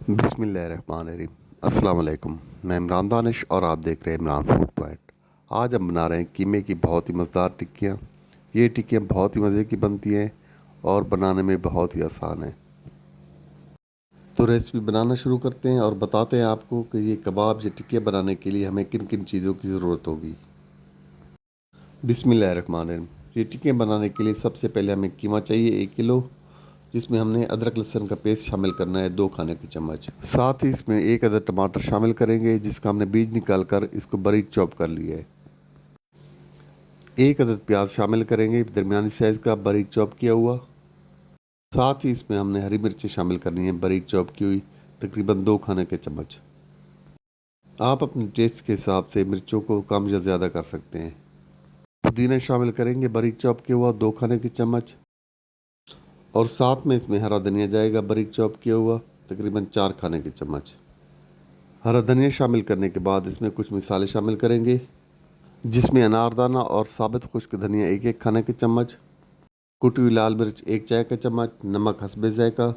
बिस्मिल्लाहिर्रहमानिर्रहीम। अस्सलाम वालेकुम। मैं इमरान दानिश और आप देख रहे हैं इमरान फूड पॉइंट। आज हम बना रहे हैं कीमे की बहुत ही मज़ेदार टिक्कियाँ। ये टिक्कियाँ बहुत ही मज़े की बनती हैं और बनाने में बहुत ही आसान है। तो रेसिपी बनाना शुरू करते हैं और बताते हैं आपको कि ये कबाब या टिक्कियाँ बनाने के लिए हमें किन किन चीज़ों की ज़रूरत होगी। बिस्मिल्लाहिर्रहमानिर्रहीम। ये टिक्कियाँ बनाने के लिए सबसे पहले हमें कीमा चाहिए 1 किलो, जिसमें हमने अदरक लहसुन का पेस्ट शामिल करना है 2 खाने के चम्मच। साथ ही इसमें 1 अदद टमाटर शामिल करेंगे, जिसका हमने बीज निकाल कर इसको बारीक चॉप कर लिया है। 1 अदद प्याज शामिल करेंगे, दरमियानी साइज़ का बारीक चॉप किया हुआ। साथ ही इसमें हमने हरी मिर्ची शामिल करनी है बारीक चॉप की हुई, तकरीबन 2 खाने के चम्मच। आप अपने टेस्ट के हिसाब से मिर्चों को कम या ज़्यादा कर सकते हैं। पुदीना शामिल करेंगे बारीक चॉप किया हुआ 2 खाने के चम्मच, और साथ में इसमें हरा धनिया जाएगा बारीक चॉप किया हुआ, तकरीबन 4 खाने के चम्मच। हरा धनिया शामिल करने के बाद इसमें कुछ मसाले शामिल करेंगे, जिसमें अनारदाना और साबित खुश्क धनिया 1-1 खाने के चम्मच, कुटी हुई लाल मिर्च 1 चाय का चम्मच, नमक हस्बे ज़ायका,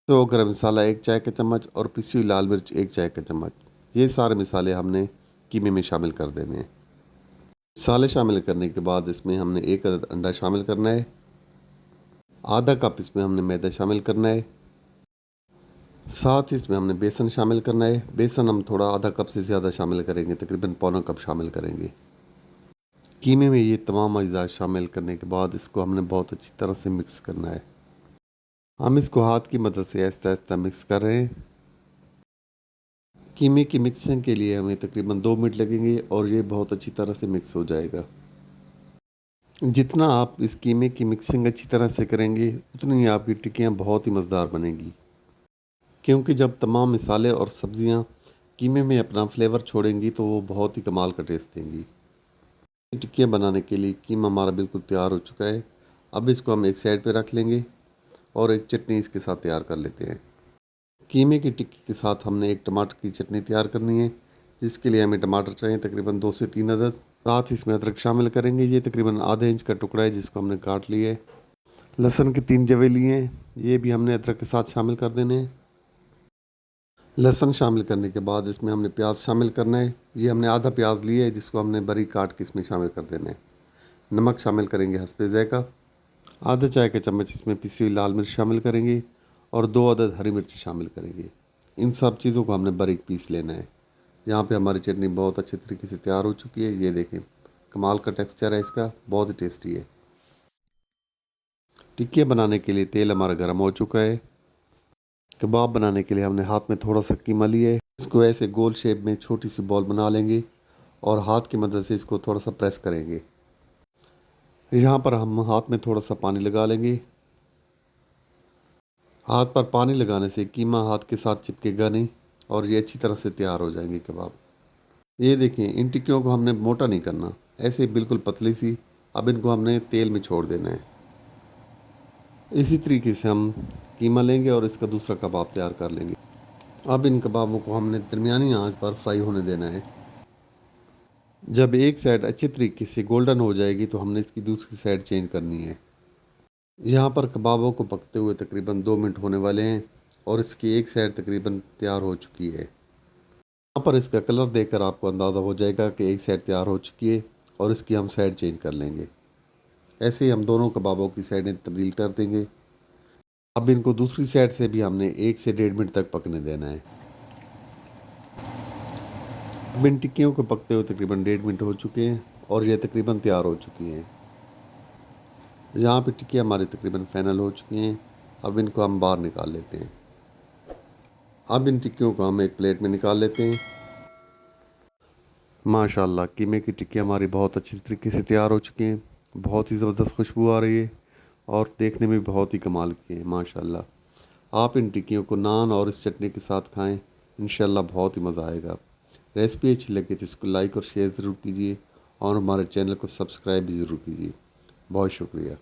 100 गरम मसाला 1 चाय का चम्मच और पिसी हुई लाल मिर्च 1 चाय का चम्मच। ये सारे मसाले हमने कीमे में शामिल कर देने हैं। मसाले शामिल करने के बाद इसमें हमने 1 अदद अंडा शामिल करना है। आधा कप इसमें हमने मैदा शामिल करना है। साथ ही इसमें हमने बेसन शामिल करना है। बेसन हम थोड़ा आधा कप से ज़्यादा शामिल करेंगे, तकरीबन पौना कप शामिल करेंगे। कीमे में ये तमाम अज्जा शामिल करने के बाद इसको हमने बहुत अच्छी तरह से मिक्स करना है। हम इसको हाथ की मदद से आहिस्ता आहिस्ता मिक्स कर रहे हैं। कीमे की मिक्सिंग के लिए हमें तकरीबन 2 मिनट लगेंगे और ये बहुत अच्छी तरह से मिक्स हो जाएगा। जितना आप इस कीमे की मिक्सिंग अच्छी तरह से करेंगे, उतनी ही आपकी टिक्कियाँ बहुत ही मज़ेदार बनेंगी, क्योंकि जब तमाम मसाले और सब्ज़ियाँ कीमे में अपना फ्लेवर छोड़ेंगी तो वो बहुत ही कमाल का टेस्ट देंगी। टिक्कियाँ बनाने के लिए कीमा हमारा बिल्कुल तैयार हो चुका है। अब इसको हम एक साइड पे रख लेंगे और एक चटनी इसके साथ तैयार कर लेते हैं। कीमे की टिक्की के साथ हमने एक टमाटर की चटनी तैयार करनी है, जिसके लिए हमें टमाटर चाहिए तकरीबन 2 से 3 अदद। साथ ही इसमें अदरक शामिल करेंगे, ये तकरीबन आधे इंच का टुकड़ा है जिसको हमने काट लिया है। लहसुन की 3 जवे लिए हैं, ये भी हमने अदरक के साथ शामिल कर देने हैं। लहसुन शामिल करने के बाद इसमें हमने प्याज शामिल करना है। ये हमने आधा प्याज लिया है जिसको हमने बारीक काट के इसमें शामिल कर देना है। नमक शामिल करेंगे हस्बे ज़ायका। आधा चाय का चम्मच इसमें पिसी हुई लाल मिर्च शामिल करेंगे और 2 अदद हरी मिर्च शामिल करेंगे। इन सब चीज़ों को हमने बारीक पीस लेना है। यहाँ पे हमारी चटनी बहुत अच्छे तरीके से तैयार हो चुकी है। ये देखें, कमाल का टेक्सचर है इसका, बहुत ही टेस्टी है। टिक्कियाँ बनाने के लिए तेल हमारा गर्म हो चुका है। कबाब बनाने के लिए हमने हाथ में थोड़ा सा कीमा लिया है। इसको ऐसे गोल शेप में छोटी सी बॉल बना लेंगे और हाथ की मदद से इसको थोड़ा सा प्रेस करेंगे। यहाँ पर हम हाथ में थोड़ा सा पानी लगा लेंगे। हाथ पर पानी लगाने से कीमा हाथ के साथ चिपकेगा नहीं और ये अच्छी तरह से तैयार हो जाएंगे कबाब। ये देखिए, इन टिक्कियों को हमने मोटा नहीं करना, ऐसे बिल्कुल पतली सी। अब इनको हमने तेल में छोड़ देना है। इसी तरीके से हम कीमा लेंगे और इसका दूसरा कबाब तैयार कर लेंगे। अब इन कबाबों को हमने दरमियानी आंच पर फ्राई होने देना है। जब एक साइड अच्छे तरीके से गोल्डन हो जाएगी तो हमने इसकी दूसरी साइड चेंज करनी है। यहाँ पर कबाबों को पकते हुए तकरीबन 2 मिनट होने वाले हैं और इसकी एक साइड तकरीबन तैयार हो चुकी है। यहाँ पर इसका कलर देखकर आपको अंदाज़ा हो जाएगा कि एक साइड तैयार हो चुकी है और इसकी हम साइड चेंज कर लेंगे। ऐसे ही हम दोनों कबाबों की साइडें तब्दील कर देंगे। अब इनको दूसरी साइड से भी हमने 1 से 1.5 मिनट तक पकने देना है। अब इन टिक्कियों को पकते हुए तकरीबन 1.5 मिनट हो चुके हैं और ये तकरीबन तैयार हो चुकी हैं। यहाँ पे टिक्कियाँ हमारी तकरीबन फाइनल हो चुकी हैं। अब इनको हम बाहर निकाल लेते हैं। अब इन टिक्कियों को हम एक प्लेट में निकाल लेते हैं। माशाल्लाह, कीमे की टिक्कियाँ हमारी बहुत अच्छी तरीके से तैयार हो चुकी हैं। बहुत ही ज़बरदस्त खुशबू आ रही है और देखने में बहुत ही कमाल की है माशाल्लाह। आप इन टिक्कियों को नान और इस चटनी के साथ खाएं, इंशाल्लाह बहुत ही मज़ा आएगा। रेसिपी अच्छी लगे तो इसको लाइक और शेयर ज़रूर कीजिए और हमारे चैनल को सब्सक्राइब भी ज़रूर कीजिए। बहुत शुक्रिया।